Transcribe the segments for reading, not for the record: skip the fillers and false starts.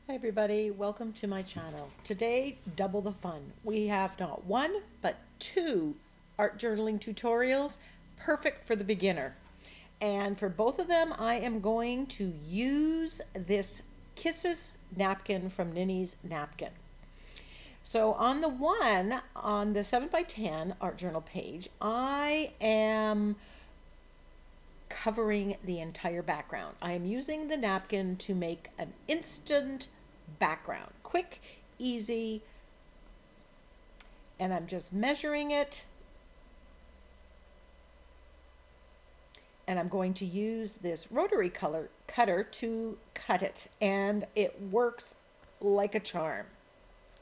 Hi everybody, welcome to my channel. Today, double the fun. We have not one, but two art journaling tutorials, perfect for the beginner. And for both of them, I am going to use this Kisses napkin from Ninny's Napkin. So on the one, on the 7x10 art journal page, I am covering the entire background. I am using the napkin to make an instant background. Quick, easy, and I'm just measuring it. And I'm going to use this rotary color cutter to cut it, and it works like a charm.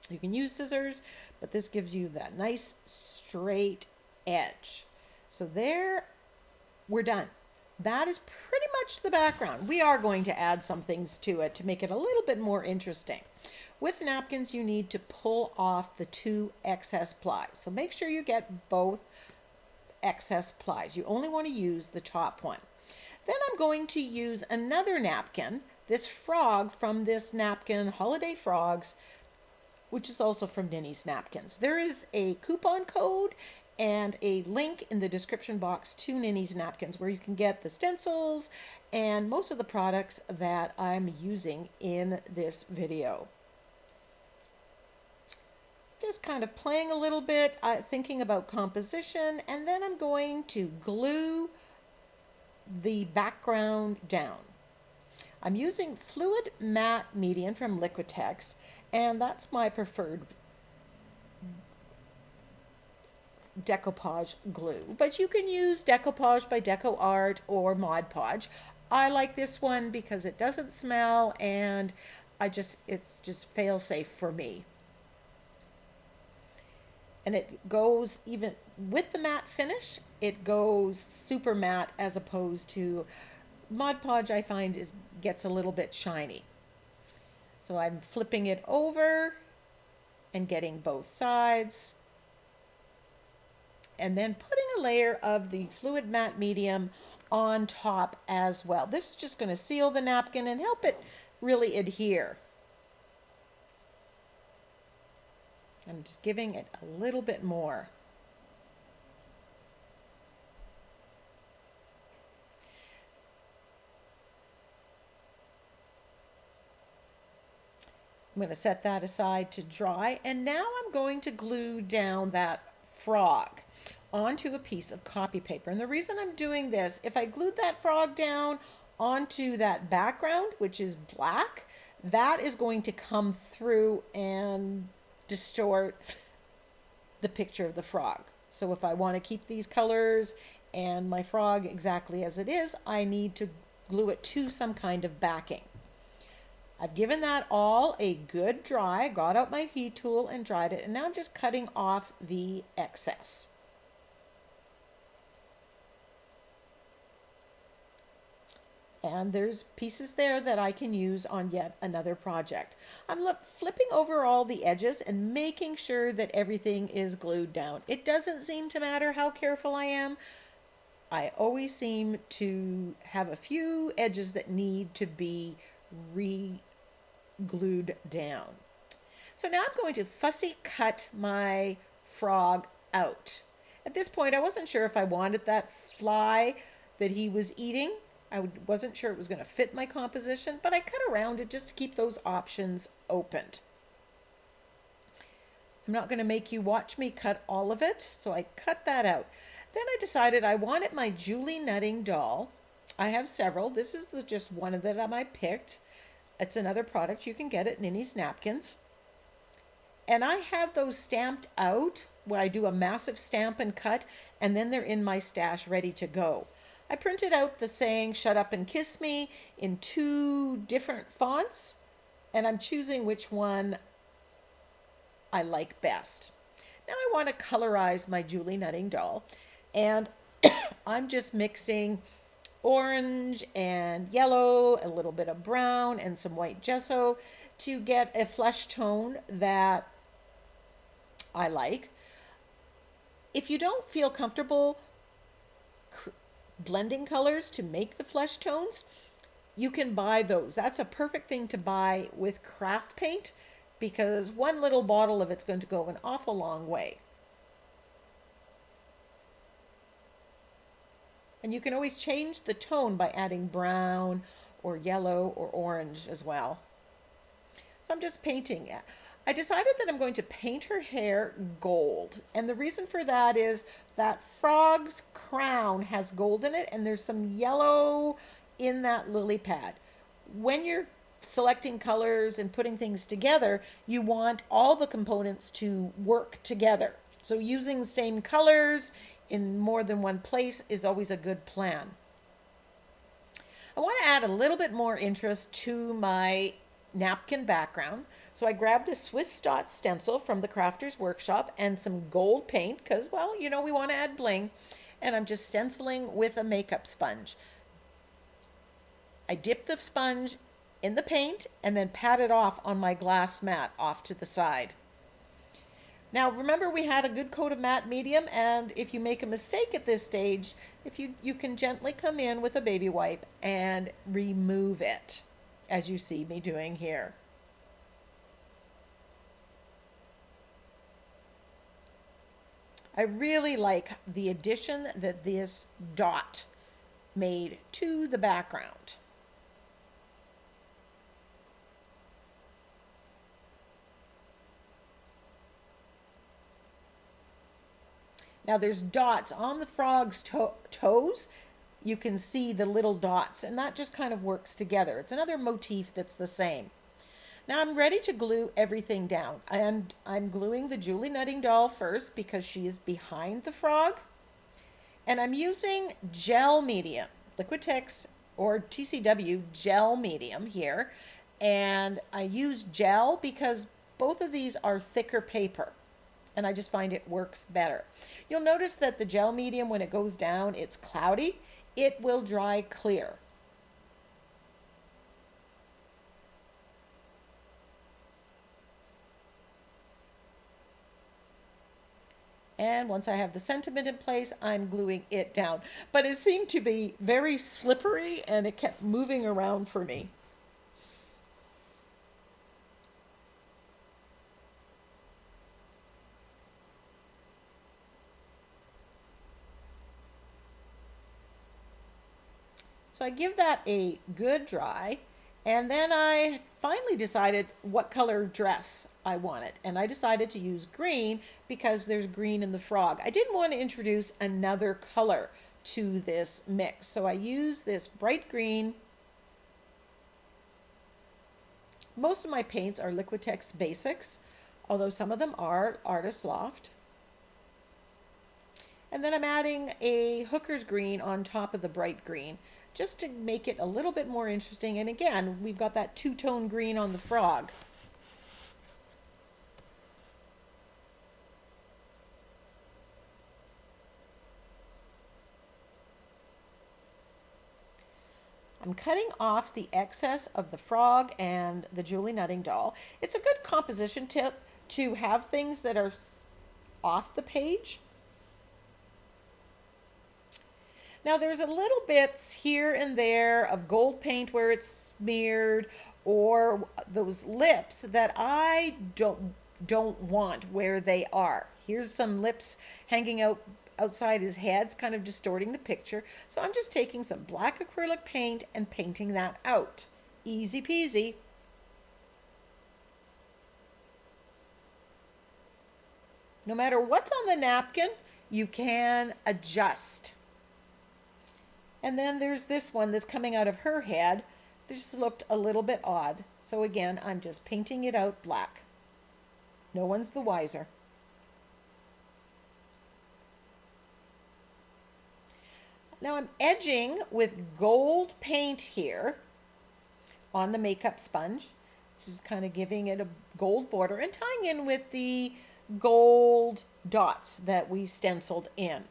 You can use scissors, but this gives you that nice straight edge. So there, we're done. That is pretty much the background. We are going to add some things to it to make it a little bit more interesting. With napkins, you need to pull off the two excess plies. So make sure you get both excess plies. You only want to use the top one. Then I'm going to use another napkin, this frog from this napkin, Holiday Frogs, which is also from Ninny's Napkins. There is a coupon code and a link in the description box to Ninny's Napkins where you can get the stencils and most of the products that I'm using in this video. Just kind of playing a little bit, thinking about composition, and then I'm going to glue the background down. I'm using fluid matte medium from Liquitex, and that's my preferred decoupage glue, but you can use decoupage by Deco Art or Mod Podge. I like this one because it doesn't smell, and it's just fail safe for me. And it goes, even with the matte finish, it goes super matte as opposed to Mod Podge. I find gets a little bit shiny. So I'm flipping it over and getting both sides, and then putting a layer of the fluid matte medium on top as well. This is just going to seal the napkin and help it really adhere. I'm just giving it a little bit more. I'm going to set that aside to dry, and now I'm going to glue down that frog onto a piece of copy paper. And the reason I'm doing this, if I glued that frog down onto that background, which is black, that is going to come through and distort the picture of the frog. So if I want to keep these colors and my frog exactly as it is, I need to glue it to some kind of backing. I've given that all a good dry, got out my heat tool and dried it, and now I'm just cutting off the excess. And there's pieces there that I can use on yet another project. I'm flipping over all the edges and making sure that everything is glued down. It doesn't seem to matter how careful I am. I always seem to have a few edges that need to be re-glued down. So now I'm going to fussy cut my frog out. At this point, I wasn't sure if I wanted that fly that he was eating. I wasn't sure it was going to fit my composition, but I cut around it just to keep those options opened. I'm not going to make you watch me cut all of it, so I cut that out. Then I decided I wanted my Julie Nutting doll. I have several. This is just one of them I picked. It's another product you can get at Ninny's Napkins. And I have those stamped out where I do a massive stamp and cut, and then they're in my stash ready to go. I printed out the saying, "Shut up and kiss me," in two different fonts, and I'm choosing which one I like best. Now I want to colorize my Julie Nutting doll, and I'm just mixing orange and yellow, a little bit of brown, and some white gesso to get a flesh tone that I like. If you don't feel comfortable blending colors to make the flesh tones, you can buy those. That's a perfect thing to buy with craft paint because one little bottle of it's going to go an awful long way. And you can always change the tone by adding brown or yellow or orange as well. So I'm just painting it. I decided that I'm going to paint her hair gold. And the reason for that is that frog's crown has gold in it and there's some yellow in that lily pad. When you're selecting colors and putting things together, you want all the components to work together. So using the same colors in more than one place is always a good plan. I want to add a little bit more interest to my napkin background. So I grabbed a Swiss dot stencil from the Crafter's Workshop and some gold paint because, well, you know, we want to add bling. And I'm just stenciling with a makeup sponge. I dip the sponge in the paint and then pat it off on my glass mat off to the side. Now remember, we had a good coat of matte medium, and if you make a mistake at this stage, if you can gently come in with a baby wipe and remove it, as you see me doing here. I really like the addition that this dot made to the background. Now there's dots on the frog's toes. You can see the little dots, and that just kind of works together. It's another motif that's the same. Now I'm ready to glue everything down. And I'm gluing the Julie Nutting doll first because she is behind the frog. And I'm using gel medium, Liquitex or TCW gel medium here. And I use gel because both of these are thicker paper. And I just find it works better. You'll notice that the gel medium, when it goes down, it's cloudy. It will dry clear. And once I have the sentiment in place, I'm gluing it down. But it seemed to be very slippery and it kept moving around for me. So I give that a good dry, and then I finally decided what color dress I wanted. And I decided to use green because there's green in the frog. I didn't want to introduce another color to this mix. So I used this bright green. Most of my paints are Liquitex Basics, although some of them are Artist Loft. And then I'm adding a hooker's green on top of the bright green, just to make it a little bit more interesting. And again, we've got that two-tone green on the frog. I'm cutting off the excess of the frog and the Julie Nutting doll. It's a good composition tip to have things that are off the page. Now there's a little bits here and there of gold paint where it's smeared, or those lips that I don't want where they are. Here's some lips hanging out outside his head, it's kind of distorting the picture. So I'm just taking some black acrylic paint and painting that out. Easy peasy. No matter what's on the napkin, you can adjust. And then there's this one that's coming out of her head. This looked a little bit odd. So again, I'm just painting it out black. No one's the wiser. Now I'm edging with gold paint here on the makeup sponge. This is kind of giving it a gold border and tying in with the gold dots that we stenciled in.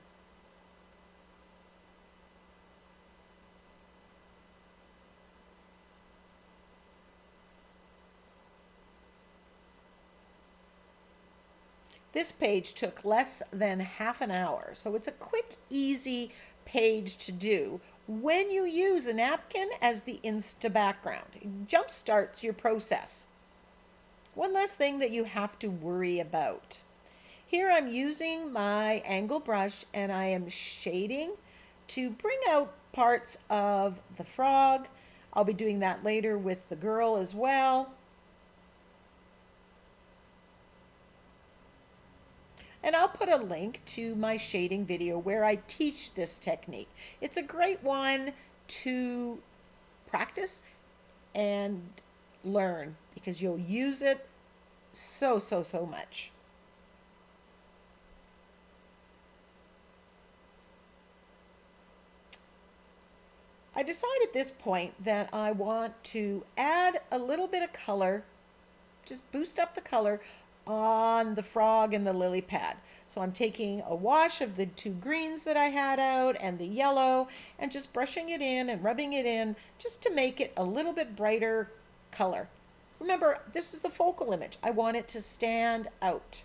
This page took less than half an hour, so it's a quick, easy page to do when you use a napkin as the Insta background. It jumpstarts your process. One less thing that you have to worry about. Here I'm using my angle brush and I am shading to bring out parts of the frog. I'll be doing that later with the girl as well. And I'll put a link to my shading video where I teach this technique. It's a great one to practice and learn because you'll use it so much. I decide at this point that I want to add a little bit of color, just boost up the color on the frog and the lily pad. So I'm taking a wash of the two greens that I had out and the yellow and just brushing it in and rubbing it in just to make it a little bit brighter color. Remember, this is the focal image. I want it to stand out.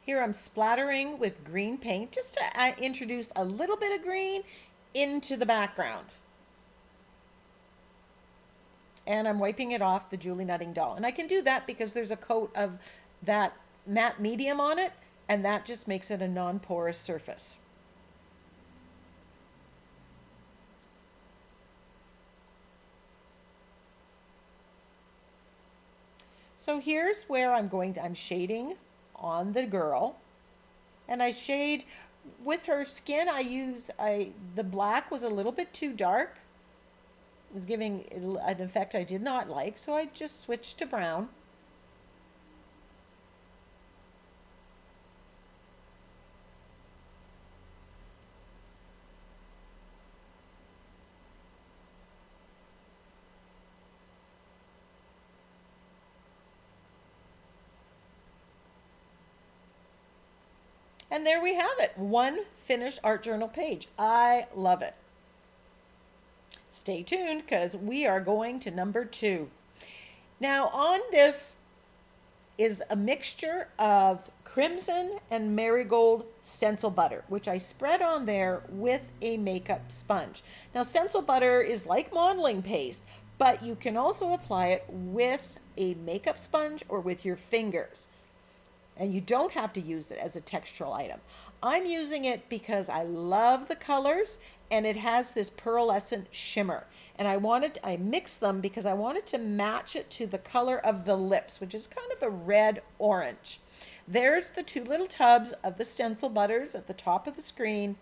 Here I'm splattering with green paint just to introduce a little bit of green into the background. And I'm wiping it off the Julie Nutting doll. And I can do that because there's a coat of that matte medium on it, and that just makes it a non-porous surface. So here's where I'm shading on the girl, and I shade with her skin. The black was a little bit too dark. It was giving an effect I did not like, so I just switched to brown. And there we have it, one finished art journal page. I love it. Stay tuned because we are going to number 2. Now on this is a mixture of crimson and marigold stencil butter, which I spread on there with a makeup sponge. Now stencil butter is like modeling paste, but you can also apply it with a makeup sponge or with your fingers. And you don't have to use it as a textural item. I'm using it because I love the colors and it has this pearlescent shimmer. And I mixed them because I wanted to match it to the color of the lips, which is kind of a red-orange. There's the 2 little tubs of the stencil butters at the top of the screen.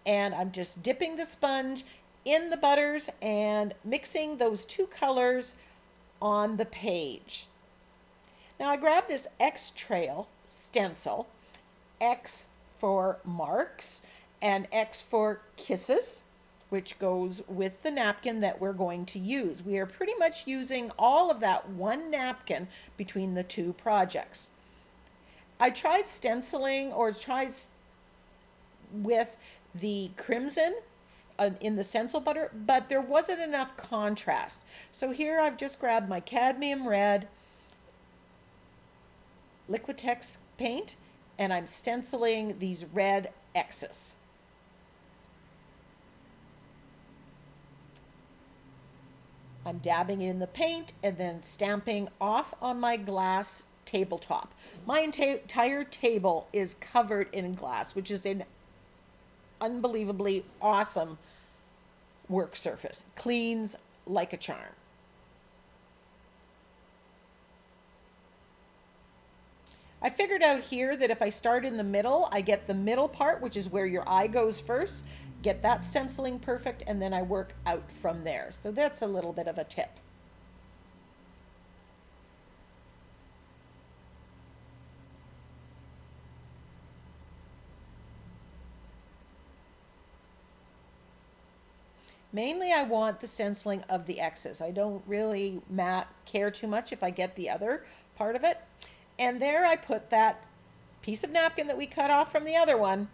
And I'm just dipping the sponge in the butters and mixing those 2 colors on the page. Now I grabbed this X Trail stencil, X for marks and X for kisses, which goes with the napkin that we're going to use. We are pretty much using all of that one napkin between the 2 projects. I tried stenciling with the crimson in the stencil butter, but there wasn't enough contrast. So here I've just grabbed my cadmium red Liquitex paint and I'm stenciling these red X's. I'm dabbing it in the paint and then stamping off on my glass tabletop. My entire table is covered in glass, which is an unbelievably awesome work surface. Cleans like a charm. I figured out here that if I start in the middle, I get the middle part, which is where your eye goes first, get that stenciling perfect, and then I work out from there. So that's a little bit of a tip. Mainly I want the stenciling of the X's. I don't really care too much if I get the other part of it. And there I put that piece of napkin that we cut off from the other one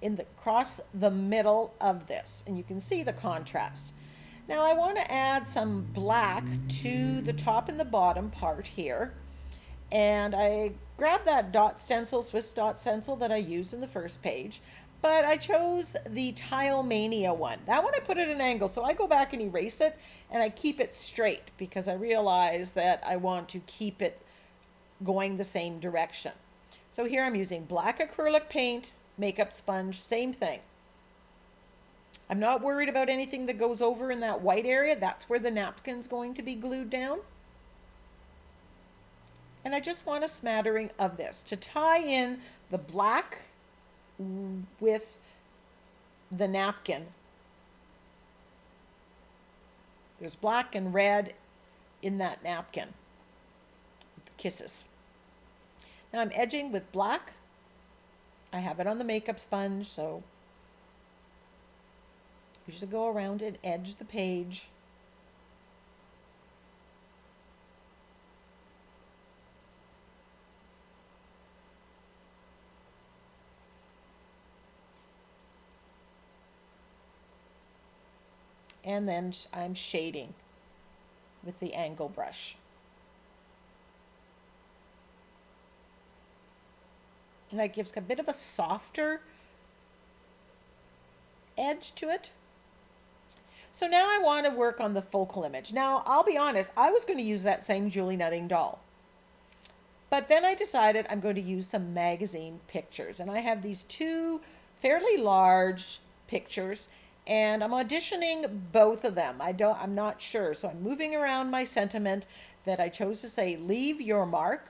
across the middle of this, and you can see the contrast. Now I want to add some black to the top and the bottom part here, and I grabbed that Swiss dot stencil that I used in the first page, but I chose the Tile Mania one. That one I put at an angle, so I go back and erase it, and I keep it straight because I realize that I want to keep it going the same direction. So here I'm using black acrylic paint, makeup sponge, same thing. I'm not worried about anything that goes over in that white area. That's where the napkin's going to be glued down. And I just want a smattering of this to tie in the black with the napkin. There's black and red in that napkin, the kisses. Now I'm edging with black. I have it on the makeup sponge, so usually go around and edge the page. And then I'm shading with the angle brush. And that gives a bit of a softer edge to it. So now I want to work on the focal image. Now, I'll be honest, I was going to use that same Julie Nutting doll. But then I decided I'm going to use some magazine pictures. And I have these two fairly large pictures, and I'm auditioning both of them. I'm not sure. So I'm moving around my sentiment that I chose to say, leave your mark.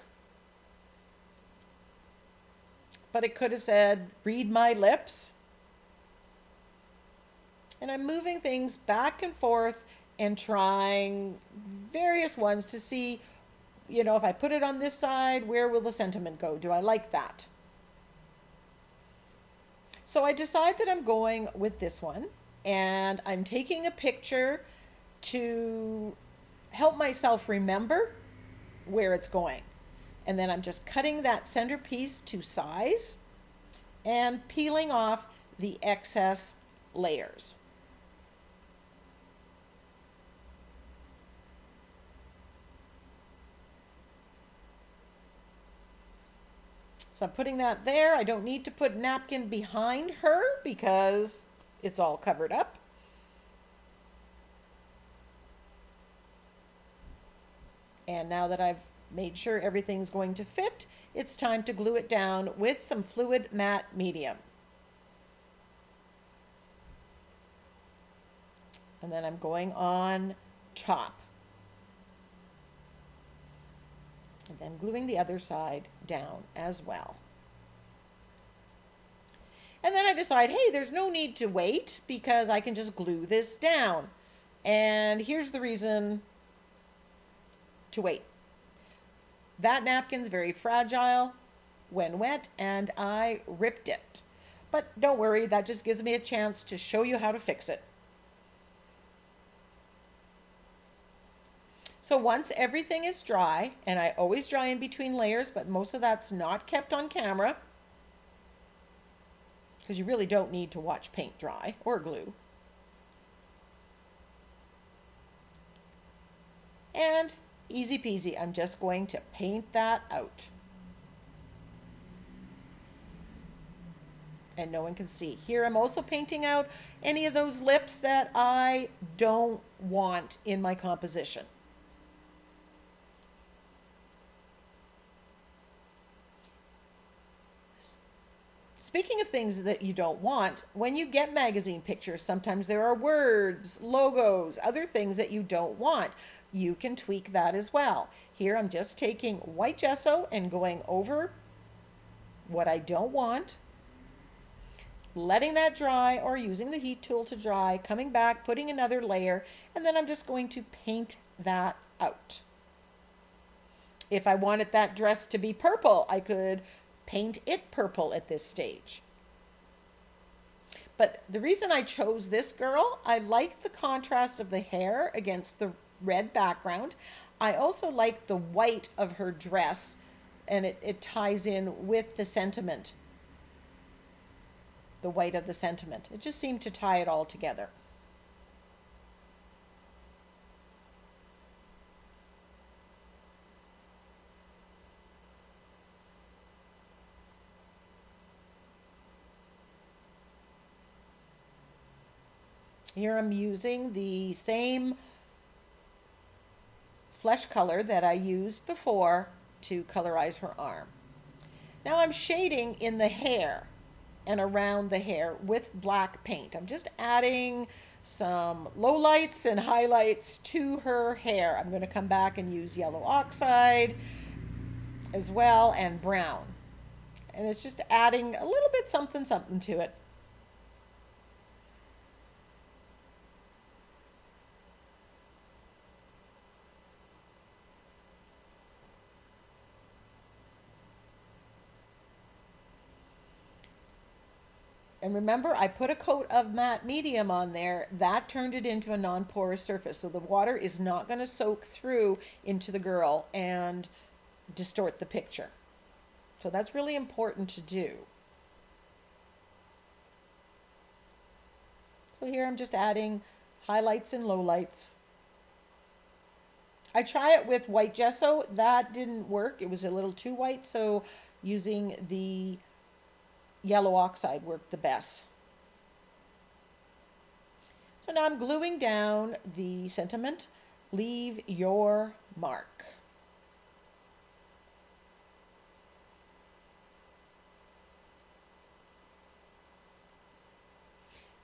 But it could have said, read my lips. And I'm moving things back and forth and trying various ones to see, you know, if I put it on this side, where will the sentiment go? Do I like that? So I decide that I'm going with this one, and I'm taking a picture to help myself remember where it's going. And then I'm just cutting that centerpiece to size and peeling off the excess layers. So I'm putting that there. I don't need to put napkin behind her because it's all covered up. And now that I've made sure everything's going to fit, it's time to glue it down with some fluid matte medium. And then I'm going on top. And then gluing the other side down as well. And then I decide, hey, there's no need to wait because I can just glue this down. And here's the reason to wait. That napkin's very fragile when wet, and I ripped it. But don't worry, that just gives me a chance to show you how to fix it. So once everything is dry, and I always dry in between layers, but most of that's not kept on camera, because you really don't need to watch paint dry or glue. And easy peasy, I'm just going to paint that out. And no one can see. Here I'm also painting out any of those lips that I don't want in my composition. Speaking of things that you don't want, when you get magazine pictures, sometimes there are words, logos, other things that you don't want. You can tweak that as well. Here I'm just taking white gesso and going over what I don't want, letting that dry or using the heat tool to dry, coming back, putting another layer, and then I'm just going to paint that out. If I wanted that dress to be purple, I could paint it purple at this stage. But the reason I chose this girl, I like the contrast of the hair against the red background. I also like the white of her dress, and it ties in with the sentiment. the white of the sentiment. It just seemed to tie it all together. Here I'm using the same flesh color that I used before to colorize her arm. Now I'm shading in the hair and around the hair with black paint. I'm just adding some lowlights and highlights to her hair. I'm going to come back and use yellow oxide as well and brown. And it's just adding a little bit something to it. And remember, I put a coat of matte medium on there. That turned it into a non-porous surface. So the water is not going to soak through into the girl and distort the picture. So that's really important to do. So here I'm just adding highlights and lowlights. I try it with white gesso. That didn't work. It was a little too white. So using the yellow oxide worked the best. So now I'm gluing down the sentiment, leave your mark.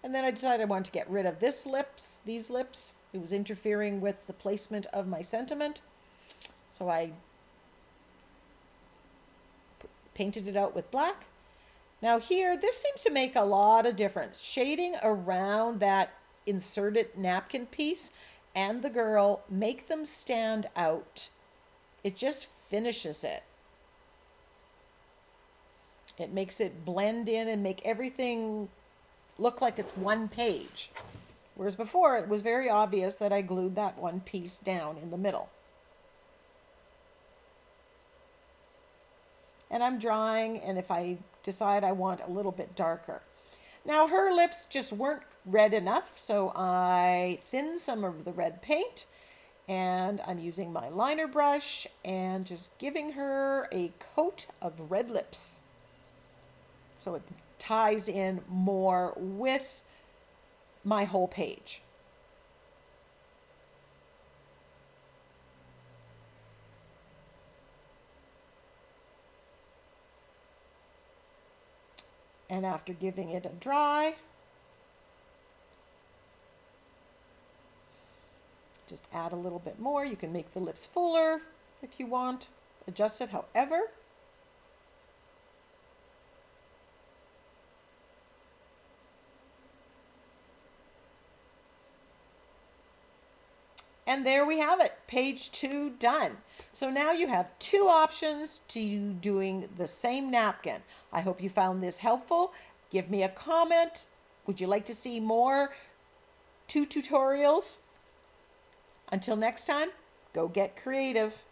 And then I decided I wanted to get rid of these lips. It was interfering with the placement of my sentiment. So I painted it out with black. Now here, this seems to make a lot of difference. Shading around that inserted napkin piece and the girl, make them stand out. It just finishes it. It makes it blend in and make everything look like it's one page. Whereas before, it was very obvious that I glued that one piece down in the middle. And I'm drawing, and if I decide I want a little bit darker. Now her lips just weren't red enough, so I thinned some of the red paint, and I'm using my liner brush and just giving her a coat of red lips. So it ties in more with my whole page. And after giving it a dry, just add a little bit more. You can make the lips fuller if you want, adjust it however. And there we have it, page 2 done. So now you have 2 options to doing the same napkin. I hope you found this helpful. Give me a comment. Would you like to see more 2 tutorials? Until next time, go get creative.